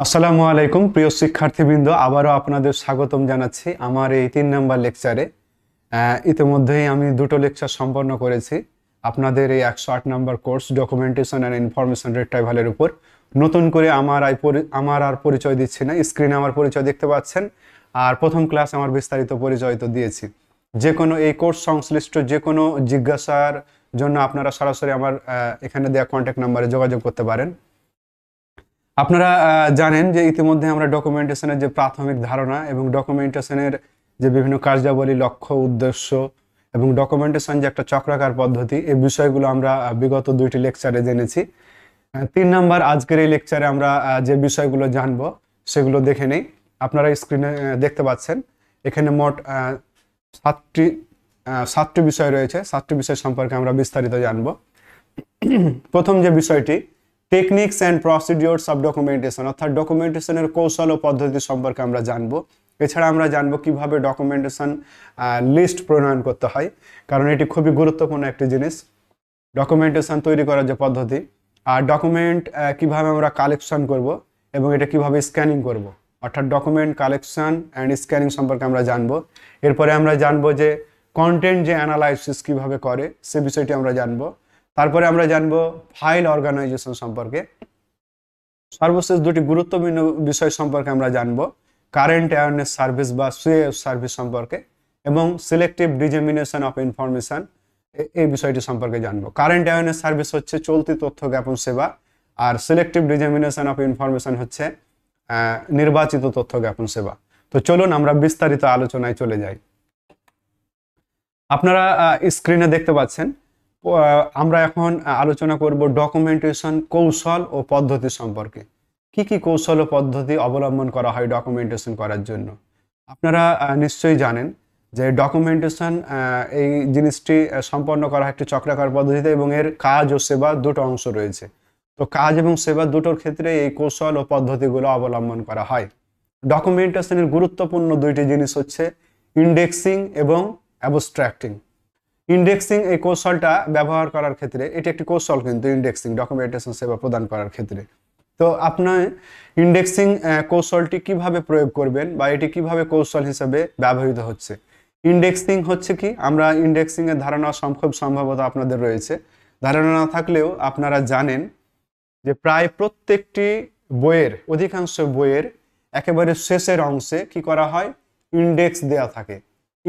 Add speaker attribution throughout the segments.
Speaker 1: আসসালামু আলাইকুম প্রিয় শিক্ষার্থীবৃন্দ, আবারও আপনাদের স্বাগতম জানাচ্ছি আমার এই 3 নম্বর লেকচারে। ইতিমধ্যেই আমি দুটো লেকচার সম্পন্ন করেছি আপনাদের এই 108 নম্বর কোর্স ডকুমেন্টেশন অ্যান্ড ইনফরমেশন রিট্রাইভালের উপর। নতুন করে আমার আর পরিচয় দিচ্ছি না, স্ক্রিনে আমার পরিচয় দেখতে পাচ্ছেন। আর প্রথম ক্লাস আমার বিস্তারিত পরিচয় তো দিয়েছি। যে কোনো এই কোর্স সংশ্লিষ্ট যে কোনো জিজ্ঞাসার জন্য আপনারা সরাসরি আমার এখানে দেওয়া কন্ট্যাক্ট নাম্বারে যোগাযোগ করতে পারেন। আপনারা জানেন যে ইতিমধ্যে আমরা ডকুমেন্টেশনের যে প্রাথমিক ধারণা এবং ডকুমেন্টেশনের যে বিভিন্ন কার্যাবলী, লক্ষ্য, উদ্দেশ্য এবং ডকুমেন্টেশন যে একটা চক্রাকার পদ্ধতি, এই বিষয়গুলো আমরা বিগত 2টি লেকচারে জেনেছি। 3 নাম্বার আজকের এই লেকচারে আমরা যে বিষয়গুলো জানবো সেগুলো দেখে নেই। আপনারা স্ক্রিনে দেখতে পাচ্ছেন এখানে মোট 7টি বিষয় রয়েছে। 7টি বিষয় সম্পর্কে আমরা বিস্তারিত জানবো। প্রথম যে বিষয়টি, টেকনিক্স অ্যান্ড প্রসিডিওরস অফ ডকুমেন্টেশন, অর্থাৎ ডকুমেন্টেশনের কৌশল ও পদ্ধতি সম্পর্কে আমরা জানবো। এছাড়া আমরা জানবো কিভাবে ডকুমেন্টেশন লিস্ট প্রণয়ন করতে হয়, কারণ এটি খুবই গুরুত্বপূর্ণ একটি জিনিস, ডকুমেন্টেশন তৈরি করার যে পদ্ধতি। আর ডকুমেন্ট কিভাবে আমরা কালেকশন করব এবং এটা কিভাবে স্ক্যানিং করব, অর্থাৎ ডকুমেন্ট কালেকশন অ্যান্ড স্ক্যানিং সম্পর্কে আমরা জানবো। এরপরে আমরা জানবো যে কন্টেন্ট যে অ্যানালাইসিস কিভাবে করে সে বিষয়টি আমরা জানবো। তারপরে আমরা জানবো ফাইল অর্গানাইজেশন সম্পর্কে। সর্বশেষ দুটি গুরুত্বপূর্ণ বিষয় সম্পর্কে আমরা জানবো, কারেন্ট অ্যাওয়ারনেস সার্ভিস বা সিএএফ সার্ভিস সম্পর্কে এবং সিলেক্টিভ ডিজেমিনেশন অফ ইনফরমেশন, এই বিষয়টি সম্পর্কে জানবো। কারেন্ট অ্যাওয়ারনেস সার্ভিস হচ্ছে চলতি তথ্য জ্ঞাপন সেবা, আর সিলেক্টিভ ডিজেমিনেশন অফ ইনফরমেশন হচ্ছে নির্বাচিত তথ্য জ্ঞাপন সেবা। তো চলুন আমরা বিস্তারিত আলোচনায় চলে যাই। আপনারা স্ক্রিনে দেখতে পাচ্ছেন আমরা এখন আলোচনা করব ডকুমেন্টেশন কৌশল ও পদ্ধতি সম্পর্কে। কি কি কৌশল ও পদ্ধতি অবলম্বন করা হয় ডকুমেন্টেশন করার জন্য। আপনারা নিশ্চয়ই জানেন যে ডকুমেন্টেশন এই জিনিসটি সম্পন্ন করা হয় একটি চক্রাকার পদ্ধতিতে এবং এর কাজ ও সেবা দুটো অংশ রয়েছে। তো কাজ এবং সেবা দুটোর ক্ষেত্রে এই কৌশল ও পদ্ধতিগুলো অবলম্বন করা হয়। ডকুমেন্টেশনের গুরুত্বপূর্ণ দুইটি জিনিস হচ্ছে ইন্ডেক্সিং এবং অ্যাবস্ট্রাক্টিং। ইন্ডেক্সিং এই কৌশলটা ব্যবহার করার ক্ষেত্রে, এটি একটি কৌশল কিন্তু ইন্ডেক্সিং ডকুমেন্টেশন সেবা প্রদান করার ক্ষেত্রে। তো আপনার ইন্ডেক্সিং কৌশলটি কিভাবে প্রয়োগ করবেন বা এটি কিভাবে কৌশল হিসেবে ব্যবহৃত হচ্ছে। ইন্ডেক্সিং হচ্ছে কি, আমরা ইন্ডেক্সিং এর ধারণা খুব সম্ভবত আপনাদের রয়েছে, ধারণা না থাকলেও আপনারা জানেন যে প্রায় প্রত্যেকটি বইয়ের, অধিকাংশ বইয়ের একেবারে শেষের অংশে কি করা হয়, ইন্ডেক্স দেয়া থাকে।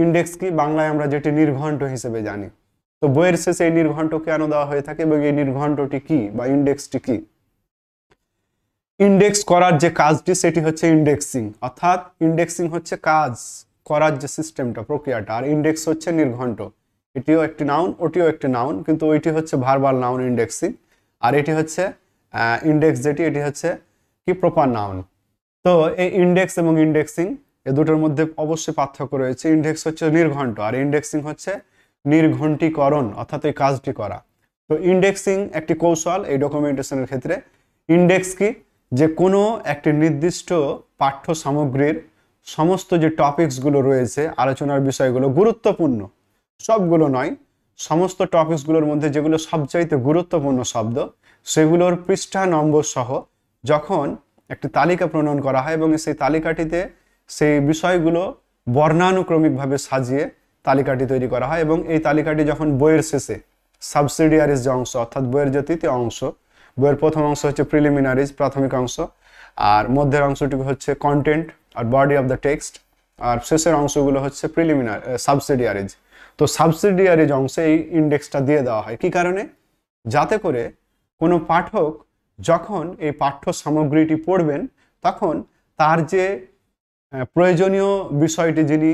Speaker 1: ইন্ডেক্স কি, বাংলায় আমরা যেটি নির্ঘণ্ট হিসেবে জানি। তো বইয়ের শেষে এই নির্ঘণ্ট কেন দেওয়া হয়ে থাকে এবং এই নির্ঘণ্টটি কি বা ইন্ডেক্সটি কি। ইন্ডেক্স করার যে কাজটি সেটি হচ্ছে ইন্ডেক্সিং, অর্থাৎ ইন্ডেক্সিং হচ্ছে কাজ করার যে সিস্টেমটা, প্রক্রিয়াটা, আর ইন্ডেক্স হচ্ছে নির্ঘণ্ট। এটিও একটি নাউন, ওটিও একটি নাউন, কিন্তু ওইটি হচ্ছে ভার্বাল নাউন ইন্ডেক্সিং, আর এটি হচ্ছে ইন্ডেক্স যেটি, এটি হচ্ছে কি প্রপার নাউন। তো এই ইন্ডেক্স এবং ইন্ডেক্সিং এ দুটোর মধ্যে অবশ্যই পার্থক্য রয়েছে। ইন্ডেক্স হচ্ছে নির্ঘণ্ট আর ইন্ডেক্সিং হচ্ছে নির্ঘণ্টীকরণ, অর্থাৎ এই কাজটি করা। তো ইন্ডেক্সিং একটি কৌশল এই ডকুমেন্টেশনের ক্ষেত্রে। ইন্ডেক্স কি, যে কোনো একটি নির্দিষ্ট পাঠ্য সামগ্রীর সমস্ত যে টপিকসগুলো রয়েছে, আলোচনার বিষয়গুলো গুরুত্বপূর্ণ, সবগুলো নয়, সমস্ত টপিকসগুলোর মধ্যে যেগুলো সবচাইতে গুরুত্বপূর্ণ শব্দ, সেগুলোর পৃষ্ঠা নম্বর সহ যখন একটি তালিকা প্রণয়ন করা হয় এবং সেই তালিকাটিতে সেই বিষয়গুলো বর্ণানুক্রমিকভাবে সাজিয়ে তালিকাটি তৈরি করা হয়, এবং এই তালিকাটি যখন বইয়ের শেষে সাবসিডিয়ারিজ যে অংশ, অর্থাৎ বইয়ের যে তৃতীয় অংশ, বইয়ের প্রথম অংশ হচ্ছে প্রিলিমিনারিজ প্রাথমিক অংশ, আর মধ্যের অংশটুকু হচ্ছে কন্টেন্ট আর বডি অফ দ্য টেক্সট, আর শেষের অংশগুলো হচ্ছে সাবসিডিয়ারিজ। তো সাবসিডিয়ারিজ অংশে এই ইন্ডেক্সটা দিয়ে দেওয়া হয় কি কারণে, যাতে করে কোনো পাঠক যখন এই পাঠ্য সামগ্রীটি পড়বেন তখন তার যে প্রয়োজনীয় বিষয়টি যিনি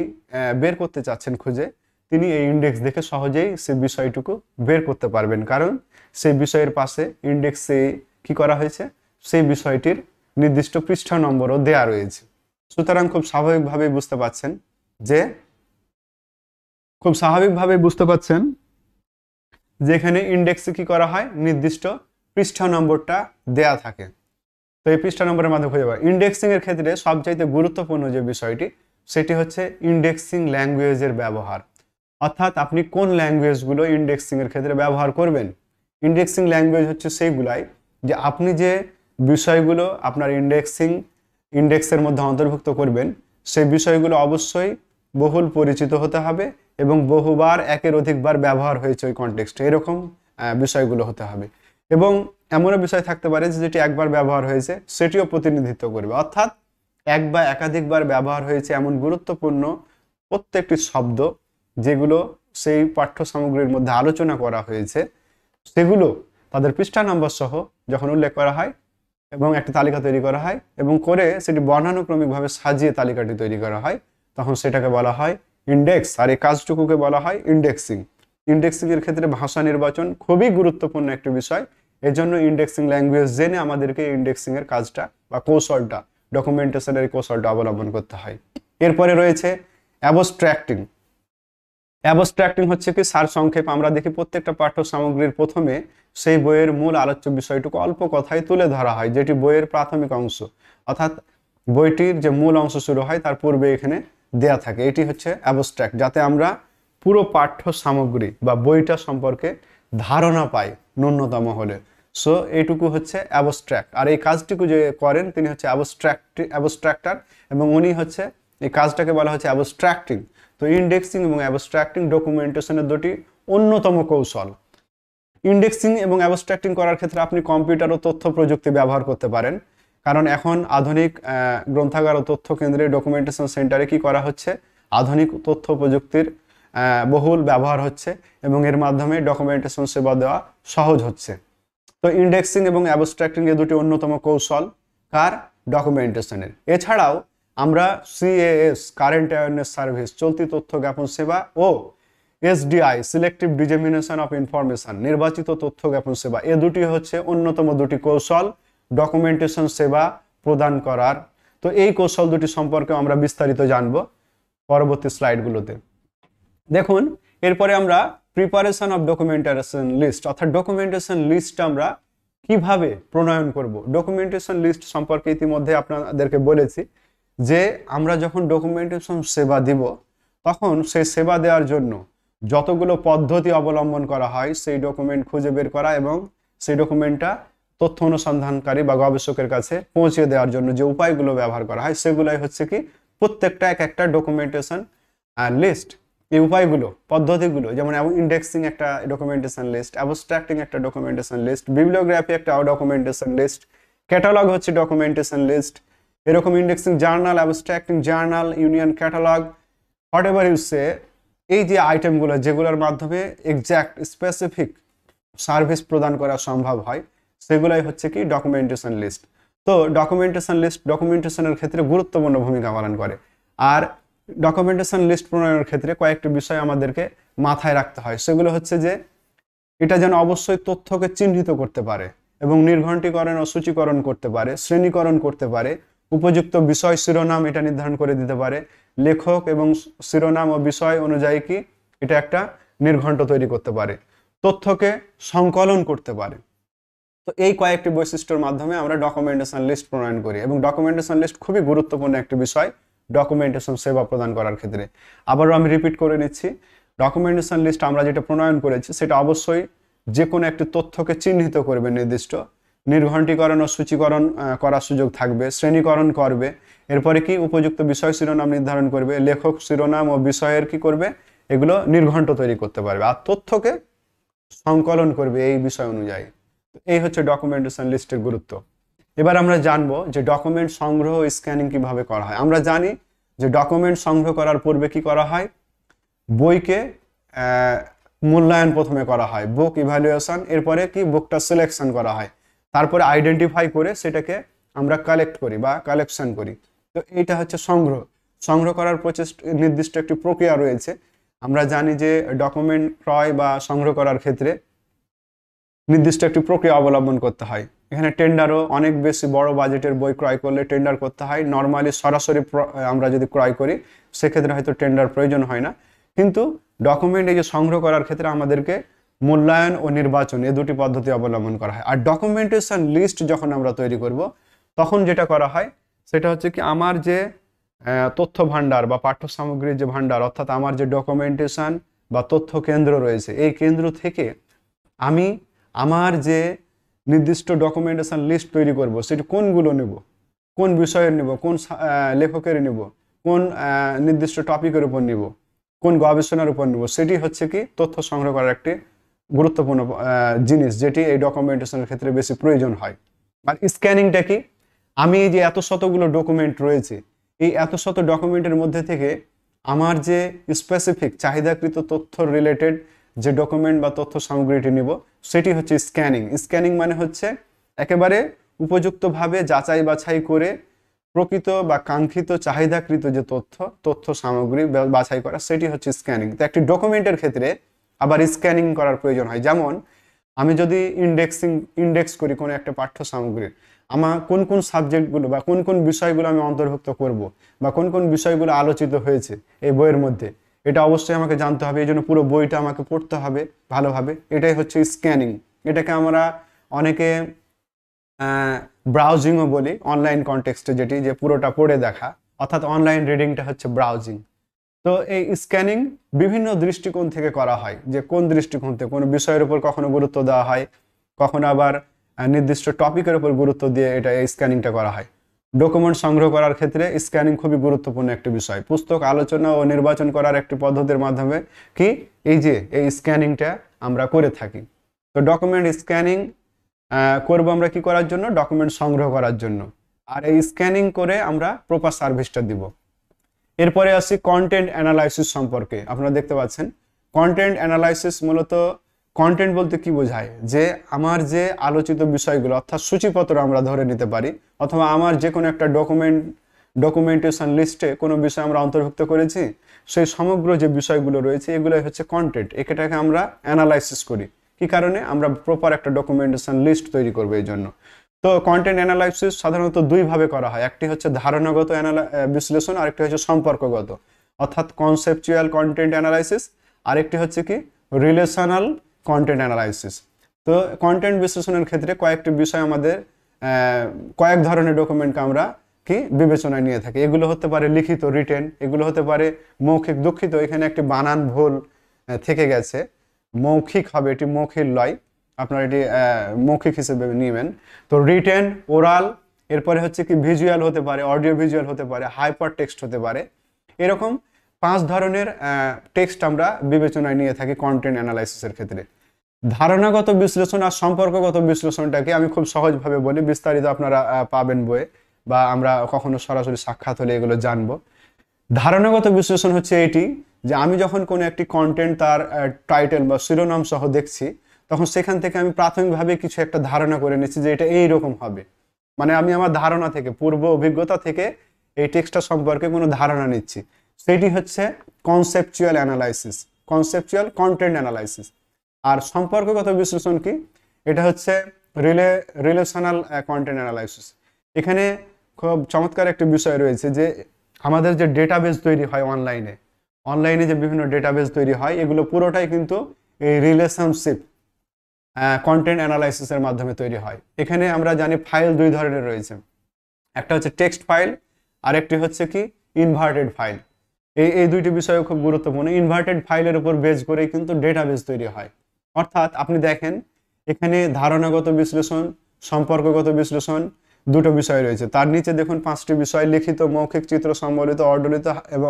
Speaker 1: বের করতে চাচ্ছেন খুঁজে, তিনি এই ইন্ডেক্স দেখে সহজেই সেই বিষয়টুকু বের করতে পারবেন, কারণ সেই বিষয়ের পাশে ইন্ডেক্সে কি করা হয়েছে, সেই বিষয়টির নির্দিষ্ট পৃষ্ঠা নম্বরও দেয়া রয়েছে। সুতরাং খুব স্বাভাবিকভাবেই বুঝতে পাচ্ছেন যে এখানে ইন্ডেক্সে কি করা হয়, নির্দিষ্ট পৃষ্ঠা নম্বরটা দেয়া থাকে। তো এই পৃষ্ঠা নম্বরের মাধ্যমে খুঁজে পাওয়া। ইন্ডেক্সিং এর ক্ষেত্রে সবচাইতে গুরুত্বপূর্ণ যে বিষয়টি, সেটি হচ্ছে ইন্ডেক্সিং ল্যাঙ্গুয়েজের ব্যবহার, অর্থাৎ আপনি কোন ল্যাঙ্গুয়েজগুলো ইন্ডেক্সিং এর ক্ষেত্রে ব্যবহার করবেন। ইন্ডেক্সিং ল্যাঙ্গুয়েজ হচ্ছে সেইগুলাই যে আপনি যে বিষয়গুলো আপনার ইন্ডেক্সের মধ্যে অন্তর্ভুক্ত করবেন, সেই বিষয়গুলো অবশ্যই বহুল পরিচিত হতে হবে এবং বহুবার একের অধিকবার ব্যবহার হয়েছে ওই কনটেক্সটে, এরকম বিষয়গুলো হতে হবে। এবং এমনও বিষয় থাকতে পারে যেটি একবার ব্যবহার হয়েছে সেটিও প্রতিনিধিত্ব করবে, অর্থাৎ এক বা একাধিকবার ব্যবহার হয়েছে এমন গুরুত্বপূর্ণ প্রত্যেকটি শব্দ যেগুলো সেই পাঠ্য সামগ্রীর মধ্যে আলোচনা করা হয়েছে, সেগুলো তাদের পৃষ্ঠা নম্বর সহ যখন উল্লেখ করা হয় এবং একটি তালিকা তৈরি করা হয় এবং করে সেটি বর্ণানুক্রমিকভাবে সাজিয়ে তালিকাটি তৈরি করা হয়, তখন সেটাকে বলা হয় ইন্ডেক্স। আর এই কাজটুকুকে বলা হয় ইন্ডেক্সিং। ইন্ডেক্সিং এর ক্ষেত্রে ভাষা নির্বাচন খুবই গুরুত্বপূর্ণ একটি বিষয়। এজন্য ইন্ডেক্সিং ল্যাঙ্গুয়েজ জেনে আমাদেরকে ইন্ডেক্সিং এর কাজটা বা কৌশলটা, ডকুমেন্টেশনের কৌশলটা অবলম্বন করতে হয়। এরপরে রয়েছে অ্যাবস্ট্রাক্টিং। অ্যাবস্ট্রাক্টিং হচ্ছে কি সারসংক্ষেপ। আমরা দেখি প্রত্যেকটা পাঠ্য সামগ্রীর প্রথমে সেই বইয়ের মূল আলোচ্য বিষয়টুকু অল্প কথায় তুলে ধরা হয়, যেটি বইয়ের প্রাথমিক অংশ, অর্থাৎ বইটির যে মূল অংশ শুরু হয় তার পূর্বে এখানে দেয়া থাকে। এটি হচ্ছে অ্যাবস্ট্রাক্ট, যাতে আমরা পুরো পাঠ্য সামগ্রী বা বইটা সম্পর্কে ধারণা পাই ন্যূনতম হলে। সো এইটুকু হচ্ছে অ্যাবস্ট্রাক্ট। আর এই কাজটুকু যে করেন তিনি হচ্ছে অ্যাবস্ট্রাক্টার এবং উনি হচ্ছে এই কাজটাকে বলা হচ্ছে অ্যাবস্ট্রাক্টিং। তো ইন্ডেক্সিং এবং অ্যাবস্ট্রাক্টিং ডকুমেন্টেশনের দুটি অন্যতম কৌশল। ইন্ডেক্সিং এবং অ্যাবস্ট্রাক্টিং করার ক্ষেত্রে আপনি কম্পিউটার ও তথ্য প্রযুক্তি ব্যবহার করতে পারেন, কারণ এখন আধুনিক গ্রন্থাগার ও তথ্য কেন্দ্রে ডকুমেন্টেশন সেন্টারে কি করা হচ্ছে, আধুনিক তথ্য প্রযুক্তির বহুল ব্যবহার হচ্ছে এবং এর মাধ্যমে ডকুমেন্টেশন সেবা দেওয়া সহজ হচ্ছে। তো ইন্ডেক্সিং এবং অ্যাবস্ট্রাক্টিং এ দুটি অন্যতম কৌশল কার, ডকুমেন্টেশনের। এছাড়াও আমরা সিএএস কারেন্ট অ্যাওয়ারনেস সার্ভিস চলতি তথ্য জ্ঞাপন সেবা ও SDI selective dissemination of information নির্বাচিত তথ্য জ্ঞাপন সেবা, এ দুটি হচ্ছে অন্যতম দুটি কৌশল ডকুমেন্টেশন সেবা প্রদান করার। তো এই কৌশল দুটি সম্পর্কে আমরা বিস্তারিত জানব পরবর্তী স্লাইডগুলোতে। দেখুন, এরপরে আমরা প্রিপারেশন অফ ডকুমেন্টেশন লিস্ট, অর্থাৎ ডকুমেন্টেশন লিস্ট আমরা কিভাবে প্রণয়ন করব। ডকুমেন্টেশন লিস্ট সম্পর্কে ইতিমধ্যে আপনাদেরকে বলেছি যে আমরা যখন ডকুমেন্টেশন সেবা দিব তখন সেই সেবা দেওয়ার জন্য যতগুলো পদ্ধতি অবলম্বন করা হয় সেই ডকুমেন্ট খুঁজে বের করা এবং সেই ডকুমেন্টটা তথ্য অনুসন্ধানকারী বা গবেষকের কাছে পৌঁছে দেওয়ার জন্য যে উপায়গুলো ব্যবহার করা হয় সেগুলাই হচ্ছে কি প্রত্যেকটা এক একটা ডকুমেন্টেশন লিস্ট। এই উপায়গুলো, পদ্ধতিগুলো, যেমন ইন্ডেক্সিং একটা ডকুমেন্টেশন লিস্ট, অ্যাবস্ট্রাক্টিং একটা ডকুমেন্টেশন লিস্ট, বিবলিওগ্রাফি একটা ডকুমেন্টেশন লিস্ট, ক্যাটালগ হচ্ছে ডকুমেন্টেশন লিস্ট, এরকম indexing journal, abstracting journal, union catalogue, whatever you say, এই যে আইটেমগুলো যেগুলোর মাধ্যমে এক্সাক্ট স্পেসিফিক সার্ভিস প্রদান করা সম্ভব হয় সেগুলাই হচ্ছে কি ডকুমেন্টেশন লিস্ট। তো ডকুমেন্টেশন লিস্ট ডকুমেন্টেশনের ক্ষেত্রে গুরুত্বপূর্ণ ভূমিকা পালন করে। আর ডকুমেন্টেশন লিস্ট প্রণয়নের ক্ষেত্রে কয়েকটি বিষয় আমাদেরকে মাথায় রাখতে হয়। সেগুলো হচ্ছে যে এটা যেন অবশ্যই তথ্যকে চিহ্নিত করতে পারে এবং নির্ঘণ্টীকরণ ও সূচীকরণ করতে পারে, শ্রেণীকরণ করতে পারে, উপযুক্ত বিষয় শিরোনাম এটা নির্ধারণ করে দিতে পারে, লেখক এবং শিরোনাম ও বিষয় অনুযায়ী কি এটা একটা নির্ঘণ্ট তৈরি করতে পারে, তথ্যকে সংকলন করতে পারে। তো এই কয়েকটি বৈশিষ্ট্যের মাধ্যমে আমরা ডকুমেন্টেশন লিস্ট প্রণয়ন করি এবং ডকুমেন্টেশন লিস্ট খুবই গুরুত্বপূর্ণ একটি বিষয় ডকুমেন্টেশন সেবা প্রদান করার ক্ষেত্রে। আবারও আমি রিপিট করে নিচ্ছি, ডকুমেন্টেশন লিস্ট আমরা যেটা প্রণয়ন করেছি সেটা অবশ্যই যে কোনো একটি তথ্যকে চিহ্নিত করবে, নির্দিষ্ট নির্ঘণ্টীকরণ ও সূচীকরণ করার সুযোগ থাকবে, শ্রেণীকরণ করবে, এরপরে কি উপযুক্ত বিষয় শিরোনাম নির্ধারণ করবে, লেখক শিরোনাম ও বিষয়ের কি করবে, এগুলো নির্ঘণ্ট তৈরি করতে পারবে, আর তথ্যকে সংকলন করবে এই বিষয় অনুযায়ী। এই হচ্ছে ডকুমেন্টেশন লিস্টের গুরুত্ব। এবার আমরা জানবো যে ডকুমেন্ট সংগ্রহ ও স্ক্যানিং কিভাবে করা হয়। আমরা জানি যে ডকুমেন্ট সংগ্রহ করার পূর্বে কি করা হয়, বইকে মূল্যায়ন প্রথমে করা হয়, বুক ইভ্যালুয়েশন, এরপরে কি বুকটা সিলেকশন করা হয়, তারপরে আইডেন্টিফাই করে সেটাকে আমরা কালেক্ট করি বা কালেকশন করি। তো এইটা হচ্ছে সংগ্রহ করার নির্দিষ্ট একটি প্রক্রিয়া রয়েছে। আমরা জানি যে ডকুমেন্ট ক্রয় বা সংগ্রহ করার ক্ষেত্রে নির্দিষ্ট একটি প্রক্রিয়া অবলম্বন করতে হয়। এখানে টেন্ডারও, অনেক বেশি বড় বাজেটের বই ক্রয় করলে টেন্ডার করতে হয়। নর্মালি সরাসরি আমরা যদি ক্রয় করি সেক্ষেত্রে হয়তো টেন্ডার প্রয়োজন হয় না, কিন্তু ডকুমেন্ট এই যে সংগ্রহ করার ক্ষেত্রে আমাদেরকে মূল্যায়ন ও নির্বাচন এই দুটি পদ্ধতি অবলম্বন করা হয়। আর ডকুমেন্টেশন লিস্ট যখন আমরা তৈরি করব তখন যেটা করা হয় সেটা হচ্ছে কি আমার যে তথ্য ভাণ্ডার বা পাঠ্য সামগ্রীর যে ভাণ্ডার, অর্থাৎ আমার যে ডকুমেন্টেশন বা তথ্য কেন্দ্র রয়েছে, এই কেন্দ্র থেকে আমি আমার যে নির্দিষ্ট ডকুমেন্টেশন লিস্ট তৈরি করব, সেটি কোনগুলো নেব, কোন বিষয়ের নেব, কোন লেখকের নেব, কোন নির্দিষ্ট টপিকের উপর নেব, কোন গবেষণার উপর নেব, সেটি হচ্ছে কি তথ্য সংগ্রহ করার একটি গুরুত্বপূর্ণ জিনিস, যেটি এই ডকুমেন্টেশনের ক্ষেত্রে বেশি প্রয়োজন হয়। আর স্ক্যানিংটা কি, আমি এই যে এত শতগুলো ডকুমেন্ট রয়েছে, এই এত শত ডকুমেন্টের মধ্যে থেকে আমার যে স্পেসিফিক চাহিদাকৃত তথ্য রিলেটেড যে ডকুমেন্ট বা তথ্য সামগ্রীটি নিব, সেটি হচ্ছে স্ক্যানিং। স্ক্যানিং মানে হচ্ছে একেবারে উপযুক্তভাবে যাচাই বাছাই করে প্রকৃত বা কাঙ্ক্ষিত চাহিদাকৃত যে তথ্য সামগ্রী বাছাই করা, সেটি হচ্ছে স্ক্যানিং। তো একটি ডকুমেন্টের ক্ষেত্রে আবার স্ক্যানিং করার প্রয়োজন হয়। যেমন আমি যদি ইন্ডেক্স করি কোনো একটা পাঠ্য সামগ্রীর, আমার কোন কোন সাবজেক্টগুলো বা কোন কোন বিষয়গুলো আমি অন্তর্ভুক্ত করব, বা কোন কোন বিষয়গুলো আলোচিত হয়েছে এই বইয়ের মধ্যে, এটা অবশ্যই আমাকে জানতে হবে। এই জন্য পুরো বইটা আমাকে পড়তে হবে ভালোভাবে। এটাই হচ্ছে স্ক্যানিং। এটাকে আমরা অনেকে ব্রাউজিংও বলি, অনলাইন কনটেক্সটে, যেটি যে পুরোটা পড়ে দেখা, অর্থাৎ অনলাইন রিডিংটা হচ্ছে ব্রাউজিং। তো এই স্ক্যানিং বিভিন্ন দৃষ্টিকোণ থেকে করা হয়, যে কোন দৃষ্টিকোণ থেকে কোনো বিষয়ের উপর কখনো গুরুত্ব দেওয়া হয়, কখনো আবার নির্দিষ্ট টপিকের উপর গুরুত্ব দিয়ে এই স্ক্যানিংটা করা হয়। ডকুমেন্ট সংগ্রহ করার ক্ষেত্রে স্ক্যানিং খুবই গুরুত্বপূর্ণ একটি বিষয়। পুস্তক আলোচনা ও নির্বাচন করার একটি পদ্ধতির মাধ্যমে কি এই স্ক্যানিংটা আমরা করে থাকি। তো ডকুমেন্ট স্ক্যানিং করবো আমরা কি করার জন্য, ডকুমেন্ট সংগ্রহ করার জন্য। আর এই স্ক্যানিং করে আমরা প্রপার সার্ভিসটা দিব। এরপরে আসি কন্টেন্ট অ্যানালাইসিস সম্পর্কে। আপনারা দেখতে পাচ্ছেন কন্টেন্ট অ্যানালাইসিস মূলত, কন্টেন্ট বলতে কি বোঝায়, যে আমার যে আলোচিত বিষয়গুলো, অর্থাৎ সূচিপত্র আমরা ধরে নিতে পারি, অথবা আমার যে কোনো একটা ডকুমেন্টেশন লিস্টে কোনো বিষয় আমরা অন্তর্ভুক্ত করেছি, সেই সমগ্র যে বিষয়গুলো রয়েছে এগুলোই হচ্ছে কন্টেন্ট। এটাকে আমরা অ্যানালাইসিস করি। কি কারণে, আমরা প্রপার একটা ডকুমেন্টেশন লিস্ট তৈরি করবো এই জন্য। তো কন্টেন্ট অ্যানালাইসিস সাধারণত দুইভাবে করা হয়। একটি হচ্ছে ধারণাগত বিশ্লেষণ, আরেকটি হচ্ছে সম্পর্কগত, অর্থাৎ কনসেপচুয়াল কন্টেন্ট অ্যানালাইসিস, আরেকটি হচ্ছে কি রিলেশনাল কন্টেন্ট অ্যানালাইসিস। তো কন্টেন্ট বিশ্লেষণের ক্ষেত্রে কয়েকটি বিষয় আমাদের কয়েক ধরনের ডকুমেন্টকে আমরা কি বিবেচনায় নিয়ে থাকি। এগুলো হতে পারে লিখিত, রিটেন, এগুলো হতে পারে মৌখিক। দুঃখিত, এখানে একটি বানান ভুল থেকে গেছে, মৌখিক হবে, এটি মৌখিক লয়, আপনারা এটি মৌখিক হিসেবে নেবেন। তো রিটেন, ওরাল, এরপরে হচ্ছে কি ভিজুয়াল হতে পারে, অডিও ভিজুয়াল হতে পারে, হাইপার টেক্সট হতে পারে। এরকম 5 ধরনের টেক্সট আমরা বিবেচনায় নিয়ে থাকি কন্টেন্ট অ্যানালাইসিসের ক্ষেত্রে। ধারণাগত বিশ্লেষণ আর সম্পর্কগত বিশ্লেষণটাকে আমি খুব সহজভাবে বলি, বিস্তারিত আপনারা পাবেন বইয়ে, বা আমরা কখনো সরাসরি সাক্ষাৎ হলে এগুলো জানবো। ধারণাগত বিশ্লেষণ হচ্ছে এটি, যে আমি যখন কোনো একটি কন্টেন্ট তার টাইটেল বা শিরোনাম সহ দেখছি, তখন সেখান থেকে আমি প্রাথমিকভাবে কিছু একটা ধারণা করে নিচ্ছি যে এটা এইরকম হবে। মানে আমি আমার ধারণা থেকে, পূর্ব অভিজ্ঞতা থেকে এই টেক্সটটা সম্পর্কে কোনো ধারণা নিচ্ছি। সেটি হচ্ছে conceptual analysis, conceptual content analysis. আর সম্পর্কগত বিশ্লেষণ কি, এটা হচ্ছে রিলেশনাল কন্টেন্ট অ্যানালাইসিস। এখানে খুব চমৎকার একটি বিষয় রয়েছে, যে আমাদের যে ডেটাবেস তৈরি হয় অনলাইনে যে বিভিন্ন ডেটাবেস তৈরি হয়, এগুলো পুরোটাই কিন্তু এই রিলেশনশিপ কন্টেন্ট অ্যানালাইসিসের মাধ্যমে তৈরি হয়। এখানে আমরা জানি ফাইল 2 ধরনের রয়েছে, একটা হচ্ছে টেক্সট ফাইল, আর একটি হচ্ছে কি ইনভার্টেড ফাইল। এই দুইটি বিষয় খুব গুরুত্বপূর্ণ। ইনভার্টেড ফাইলের উপর বেজ করেই কিন্তু ডেটাবেস তৈরি হয়। অর্থাৎ আপনি দেখেন এখানে ধারণাগত বিশ্লেষণ, সম্পর্কগত বিশ্লেষণ, দুটো বিষয় রয়েছে। তার নিচে দেখুন 5টি বিষয়: লিখিত, মৌখিক, চিত্র সম্বলিত,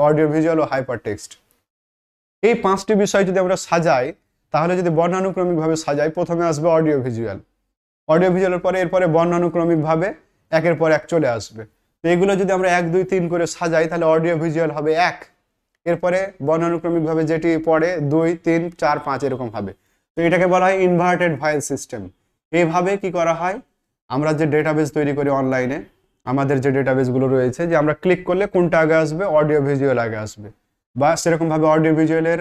Speaker 1: অডিও ভিজুয়াল ও হাইপার টেক্সট। এই 5টি বিষয় যদি আমরা সাজাই, তাহলে যদি বর্ণানুক্রমিকভাবে সাজাই, প্রথমে আসবে অডিও ভিজুয়ালের পরে এরপরে বর্ণানুক্রমিকভাবে একের পর এক চলে আসবে। তো এগুলো যদি আমরা 1 2 3 করে সাজাই, তাহলে অডিও ভিজুয়াল হবে 1, এরপরে বর্ণানুক্রমিকভাবে যেটি পড়ে 2 3 4 5 এরকম হবে। তো এটাকে বলা হয় ইনভার্টেড ফাইল সিস্টেম। এইভাবে কি করা হয়, আমরা যে ডেটাবেস তৈরি করি অনলাইনে, আমাদের যে ডেটাবেসগুলো রয়েছে, যে আমরা ক্লিক করলে কোনটা আগে আসবে, অডিও ভিজুয়াল আগে আসবে, বা সেরকমভাবে অডিও ভিজুয়ালের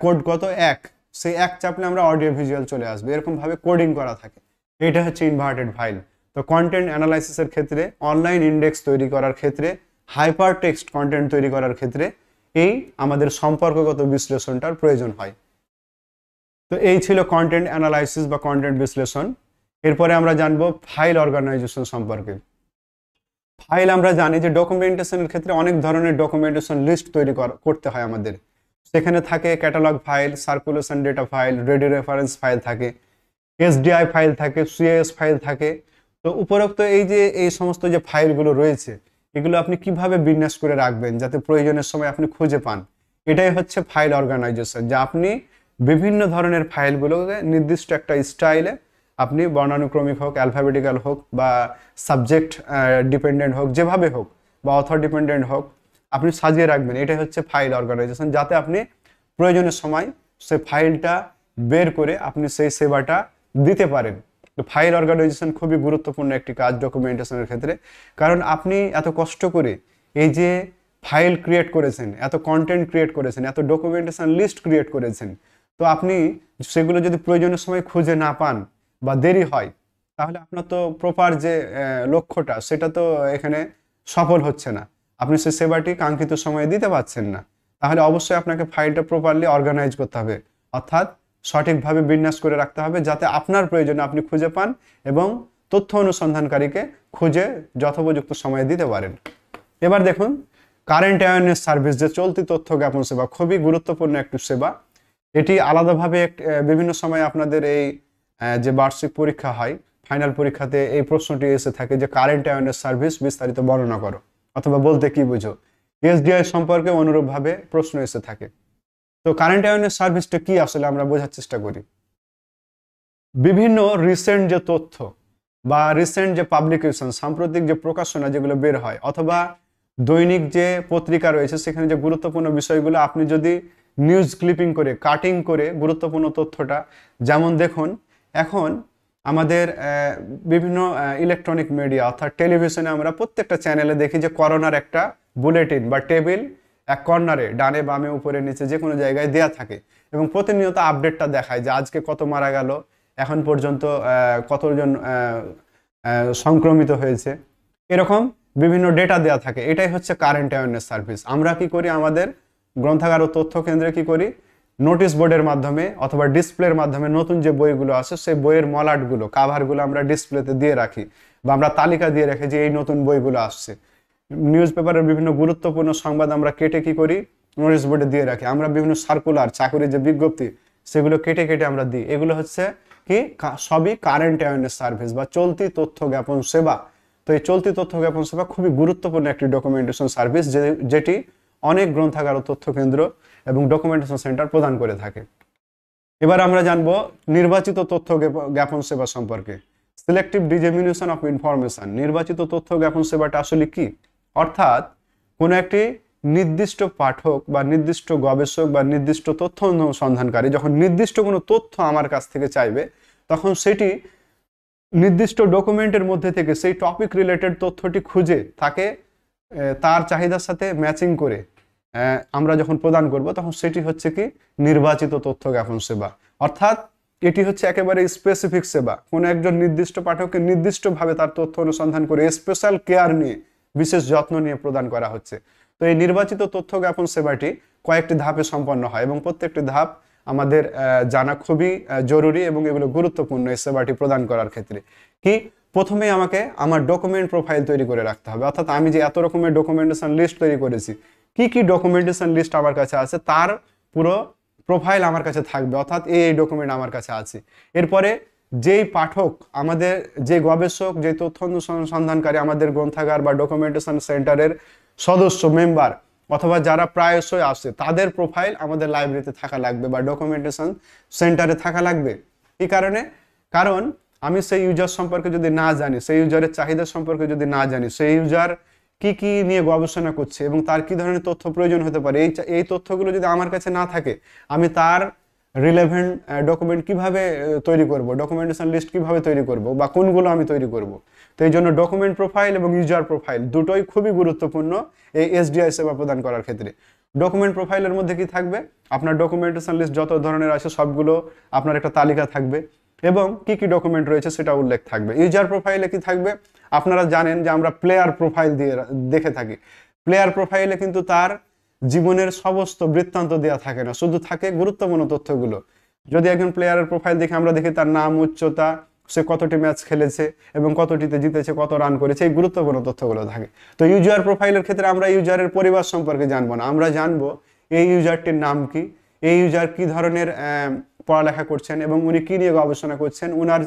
Speaker 1: কোড কত 1, সেই 1 চাপলে আমরা অডিও ভিজুয়াল চলে আসবে, এরকমভাবে কোডিং করা থাকে। এটা হচ্ছে ইনভার্টেড ফাইল। তো কন্টেন্ট অ্যানালাইসিসের ক্ষেত্রে, অনলাইন ইন্ডেক্স তৈরি করার ক্ষেত্রে, হাইপার টেক্সট কন্টেন্ট তৈরি করার ক্ষেত্রে এই আমাদের সম্পর্কগত বিশ্লেষণটার প্রয়োজন হয়। তো এই ছিল কন্টেন্ট অ্যানালাইসিস বা কন্টেন্ট বিশ্লেষণ। এরপরে আমরা জানবো ফাইল অর্গানাইজেশন সম্পর্কে। ফাইল আমরা জানি যে ডকুমেন্টেশনের ক্ষেত্রে অনেক ধরনের ডকুমেন্টেশন লিস্ট তৈরি করতে হয় আমাদের। সেখানে থাকে catalogue file, circulation data file, ready reference file থাকে। এসডিআই ফাইল থাকে, সিএস ফাইল থাকে। তো উপরোক্ত এই সমস্ত যে ফাইলগুলো রয়েছে এগুলো আপনি কিভাবে বিন্যাস করে রাখবেন যাতে প্রয়োজনের সময় আপনি খুঁজে পান, এটাই হচ্ছে ফাইল অর্গানাইজেশন। যা আপনি বিভিন্ন ধরনের ফাইলগুলোকে নির্দিষ্ট একটা স্টাইলে আপনি বর্ণানুক্রমিক হোক, অ্যালফাবেটিক্যাল হোক, বা সাবজেক্ট ডিপেন্ডেন্ট হোক, যেভাবে হোক, বা অথর ডিপেন্ডেন্ট হোক, আপনি সাজিয়ে রাখবেন। এটাই হচ্ছে ফাইল অর্গানাইজেশন, যাতে আপনি প্রয়োজনের সময় সেই ফাইলটা বের করে আপনি সেই সেবাটা দিতে পারেন। তো ফাইল অর্গানাইজেশন খুবই গুরুত্বপূর্ণ একটি কাজ ডকুমেন্টেশনের ক্ষেত্রে, কারণ আপনি এত কষ্ট করে এই যে ফাইল ক্রিয়েট করেছেন, এত কন্টেন্ট ক্রিয়েট করেছেন, এত ডকুমেন্টেশন লিস্ট ক্রিয়েট করেছেন, তো আপনি সেগুলো যদি প্রয়োজনের সময় খুঁজে না পান বা দেরি হয়, তাহলে আপনার তো প্রপার যে লক্ষ্যটা সেটা তো এখানে সফল হচ্ছে না, আপনি সেই সেবাটি কাঙ্ক্ষিত সময়ে দিতে পারছেন না। তাহলে অবশ্যই আপনাকে ফাইলটা প্রপারলি অর্গানাইজ করতে হবে, অর্থাৎ সঠিকভাবে বিন্যাস করে রাখতে হবে, যাতে আপনার প্রয়োজনে আপনি খুঁজে পান এবং তথ্য অনুসন্ধানকারীকে খুঁজে যথোপযুক্ত সময়ে দিতে পারেন। এবার দেখুন, কারেন্ট অ্যাওয়ারনেস সার্ভিস, যে চলতি তথ্য জ্ঞাপন সেবা, খুবই গুরুত্বপূর্ণ একটি সেবা। এটি আলাদাভাবে বিভিন্ন সময় আপনাদের এই যে বার্ষিক পরীক্ষা হয়, ফাইনাল পরীক্ষাতে এই প্রশ্নটি এসে থাকে যে কারেন্ট অ্যাওয়ারনেস সার্ভিস বিস্তারিত বর্ণনা করো, অথবা বলতে কি বুঝো। এসডিআই সম্পর্কে অনুরূপভাবে প্রশ্ন এসে থাকে। তো কারেন্ট অ্যাওয়ারনেস সার্ভিসটা কি আসলে আমরা বোঝার চেষ্টা করি। বিভিন্ন রিসেন্ট যে তথ্য বা রিসেন্ট যে পাবলিকেশন, সাম্প্রতিক যে প্রকাশনা যেগুলো বের হয়, অথবা দৈনিক যে পত্রিকা রয়েছে সেখানে যে গুরুত্বপূর্ণ বিষয়গুলো আপনি যদি নিউজ ক্লিপিং করে, কাটিং করে গুরুত্বপূর্ণ তথ্যটা, যেমন দেখুন এখন আমাদের বিভিন্ন ইলেকট্রনিক মিডিয়া অর্থাৎ টেলিভিশনে আমরা প্রত্যেকটা চ্যানেলে দেখি যে করোনার একটা বুলেটিন বা টেবিল এক কর্নারে ডানে বামে উপরে নিচে যে কোনো জায়গায় দেয়া থাকে, এবং প্রতিনিয়ত আপডেটটা দেখায় যে আজকে কত মারা গেল, এখন পর্যন্ত কতজন সংক্রমিত হয়েছে, এরকম বিভিন্ন ডেটা দেয়া থাকে। এটাই হচ্ছে কারেন্ট অ্যাওয়ারনেস সার্ভিস। আমরা কি করি, আমাদের গ্রন্থাগার ও তথ্য কেন্দ্রে কি করি, নোটিশ বোর্ডের মাধ্যমে অথবা ডিসপ্লের মাধ্যমে নতুন যে বইগুলো আছে সেই বইয়ের মলাটগুলো, কাভারগুলো আমরা ডিসপ্লেতে দিয়ে রাখি, বা আমরা তালিকা দিয়ে রাখি যে এই নতুন বইগুলো আসছে। নিউজ পেপারের বিভিন্ন গুরুত্বপূর্ণ সংবাদ আমরা কেটে কি করি, নোটিশ বোর্ডে দিয়ে রাখি। আমরা বিভিন্ন সার্কুলার, চাকরির যে বিজ্ঞপ্তি, সেগুলো কেটে কেটে আমরা দিই। এগুলো হচ্ছে কি, সবই কারেন্ট অ্যাওয়ারনেস সার্ভিস বা চলতি তথ্য জ্ঞাপন সেবা। তো এই চলতি তথ্য জ্ঞাপন সেবা খুবই গুরুত্বপূর্ণ একটি ডকুমেন্টেশন সার্ভিস, যেটি অনেক গ্রন্থাগার ও তথ্য কেন্দ্র এবং ডকুমেন্টেশন সেন্টার প্রদান করে থাকে। এবার আমরা জানবো নির্বাচিত তথ্য জ্ঞাপন সেবা সম্পর্কে। Selective dissemination of information. নির্বাচিত তথ্য জ্ঞাপন সেবাটা আসলে কি? অর্থাৎ কোনো একটি নির্দিষ্ট পাঠক বা নির্দিষ্ট গবেষক বা নির্দিষ্ট তথ্য অনুসন্ধানকারী যখন নির্দিষ্ট কোনো তথ্য আমার কাছ থেকে চাইবে, তখন সেটি নির্দিষ্ট ডকুমেন্টের মধ্যে থেকে সেই টপিক রিলেটেড তথ্যটি খুঁজে তাকে তার চাহিদার সাথে ম্যাচিং করে আমরা যখন প্রদান করব, তখন সেটি হচ্ছে কি নির্বাচিত তথ্য জ্ঞাপন সেবা। অর্থাৎ এটি হচ্ছে একেবারে স্পেসিফিক সেবা, কোনো একজন নির্দিষ্ট পাঠককে নির্দিষ্টভাবে তার তথ্য অনুসন্ধান করে স্পেশাল কেয়ার নিয়ে, বিশেষ যত্ন নিয়ে প্রদান করা হচ্ছে। তো এই নির্বাচিত তথ্য জ্ঞাপন সেবাটি কয়েকটি ধাপে সম্পন্ন হয়, এবং প্রত্যেকটি ধাপ আমাদের জানা খুবই জরুরি এবং এগুলো গুরুত্বপূর্ণ এই সেবাটি প্রদান করার ক্ষেত্রে। কি, প্রথমেই আমাকে আমার ডকুমেন্ট প্রোফাইল তৈরি করে রাখতে হবে, অর্থাৎ আমি যে এত রকমের ডকুমেন্টেশন লিস্ট তৈরি করেছি, কি কি ডকুমেন্টেশন লিস্ট আমার কাছে আছে তার পুরো প্রোফাইল আমার কাছে থাকবে, অর্থাৎ এই ডকুমেন্ট আমার কাছে আছে। এরপরে যেই পাঠক, আমাদের যে গবেষক, যে তথ্য অনুসন্ধানকারী, আমাদের গ্রন্থাগার বা ডকুমেন্টেশন সেন্টারের সদস্য, মেম্বার, অথবা যারা প্রায়শই আসে, তাদের প্রোফাইল আমাদের লাইব্রেরিতে থাকা লাগবে বা ডকুমেন্টেশন সেন্টারে থাকা লাগবে। এই কারণে, কারণ আমি সেই ইউজার সম্পর্কে যদি না জানি, সেই ইউজারের চাহিদা সম্পর্কে যদি না জানি, সেই ইউজার কি কি নিয়ে গবেষণা করছে এবং তার কি ধরনের তথ্য প্রয়োজন হতে পারে, এই তথ্যগুলো যদি আমার কাছে না থাকে, আমি তার রিলেভেন্ট ডকুমেন্ট কিভাবে তৈরি করব, ডকুমেন্টেশন লিস্ট কিভাবে তৈরি করব, বা কোনগুলো আমি তৈরি করব। তো এই জন্য ডকুমেন্ট প্রোফাইল এবং ইউজার প্রোফাইল দুটোই খুবই গুরুত্বপূর্ণ এই এসডিআই সেবা প্রদান করার ক্ষেত্রে। ডকুমেন্ট প্রোফাইলের মধ্যে কি থাকবে, আপনার ডকুমেন্টেশন লিস্ট যত ধরনের আছে সবগুলো আপনার একটা তালিকা থাকবে, এবং কি কি ডকুমেন্ট রয়েছে সেটা উল্লেখ থাকবে। ইউজার প্রোফাইলে কি থাকবে, আপনারা জানেন যে আমরা প্লেয়ার প্রোফাইল দিয়ে দেখে থাকি। প্লেয়ার প্রোফাইলে কিন্তু তার জীবনের সমস্ত বৃত্তান্ত দেওয়া থাকে না, শুধু থাকে গুরুত্বপূর্ণ তথ্যগুলো। যদি একজন প্লেয়ারের প্রোফাইল দেখে আমরা দেখি তার নাম, উচ্চতা, সে কতটি ম্যাচ খেলেছে এবং কতটিতে জিতেছে, কত রান করেছে, এই গুরুত্বপূর্ণ তথ্যগুলো থাকে। তো ইউজার প্রোফাইলের ক্ষেত্রে আমরা ইউজারের পরিবার সম্পর্কে জানবো না, আমরা জানবো এই ইউজারটির নাম কি, এই ইউজার কি ধরনের পড়ালেখা করছেন এবং উনি কী নিয়ে গবেষণা করছেন, উনার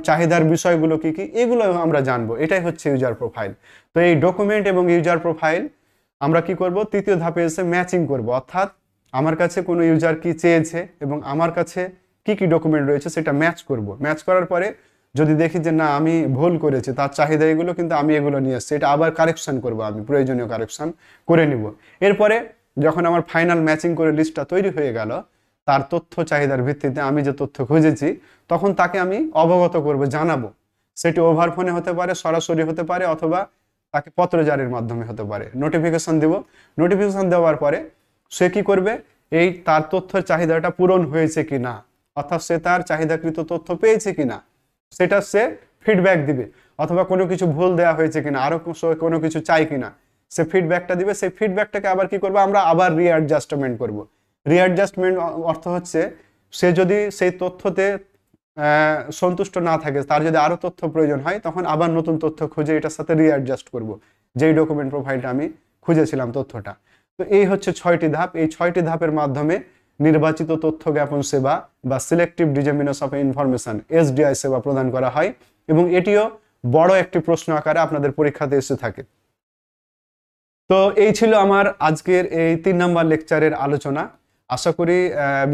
Speaker 1: চাহিদার বিষয়গুলো কী কী, এগুলো আমরা জানবো। এটাই হচ্ছে ইউজার প্রোফাইল। তো এই ডকুমেন্ট এবং ইউজার প্রোফাইল আমরা কি করব, তৃতীয় ধাপে এসে ম্যাচিং করব, অর্থাৎ আমার কাছে কোনো ইউজার কি চেয়েছে এবং আমার কাছে কি কি ডকুমেন্ট রয়েছে সেটা ম্যাচ করব। ম্যাচ করার পরে যদি দেখি যে না আমি ভুল করেছি, তার চাহিদা এগুলো কিন্তু আমি এগুলো নিয়ে আসছি, এটা আবার কারেকশন করব, আমি প্রয়োজনীয় কারেকশন করে নিব। এরপরে যখন আমার ফাইনাল ম্যাচিং করে লিস্টটা তৈরি হয়ে গেল, তার তথ্য চাহিদার ভিত্তিতে আমি যে তথ্য খুঁজেছি, তখন তাকে আমি অবগত করব, জানাবো। সেটি ওভার ফোনে হতে পারে, সরাসরি হতে পারে, অথবা তাকে পত্রজারির মাধ্যমে হতে পারে। নোটিফিকেশন দেব। নোটিফিকেশন দেওয়ার পরে সে কি করবে, এই তার তথ্যের চাহিদাটা পূরণ হয়েছে কিনা, অর্থাৎ সে তার চাহিদাকৃত তথ্য পেয়েছে কিনা সেটা সে ফিডব্যাক দিবে, অথবা কোনো কিছু ভুল দেওয়া হয়েছে কিনা, আরো কোনো কিছু চাই কিনা সে ফিডব্যাকটা দিবে। সেই ফিডব্যাকটাকে আবার কি করবো, আমরা আবার রিঅ্যাডজাস্টমেন্ট করব। রিঅ্যাডজাস্টমেন্ট অর্থ হচ্ছে সে যদি সেই তথ্যতে সন্তুষ্ট না থাকে, তার যদি আরো তথ্য প্রয়োজন হয়, তখন আবার নতুন তথ্য খুঁজে এটার সাথে রিঅ্যাডজাস্ট করব, যেই ডকুমেন্ট প্রোফাইলটা আমি খুঁজেছিলাম তথ্যটা। তো এই হচ্ছে 6টি ধাপ। এই 6টি ধাপের মাধ্যমে নির্বাচিত তথ্য জ্ঞাপন সেবা বা সিলেক্টিভ ডিজামিনেশন অফ ইনফরমেশন SDI সেবা প্রদান করা হয়, এবং এটিও বড় একটি প্রশ্ন আকারে আপনাদের পরীক্ষাতে এসে থাকে। তো এই ছিল আমার আজকের এই 3 নম্বর লেকচারের আলোচনা। আশা করি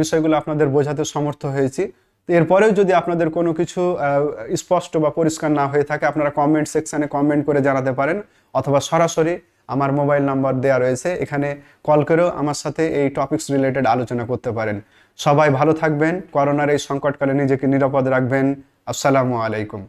Speaker 1: বিষয়গুলো আপনাদের বোঝাতে সমর্থ হয়েছি। এরপরেও যদি আপনাদের কোনো কিছু স্পষ্ট বা পরিষ্কার না হয়ে থাকে, আপনারা কমেন্ট সেকশনে কমেন্ট করে জানাতে পারেন, অথবা সরাসরি আমার মোবাইল নাম্বার দেওয়া রয়েছে, এখানে কল করেও আমার সাথে এই টপিকস রিলেটেড আলোচনা করতে পারেন। সবাই ভালো থাকবেন, করোনার এই সংকটকালে নিজেকে নিরাপদ রাখবেন। আসসালামু আলাইকুম।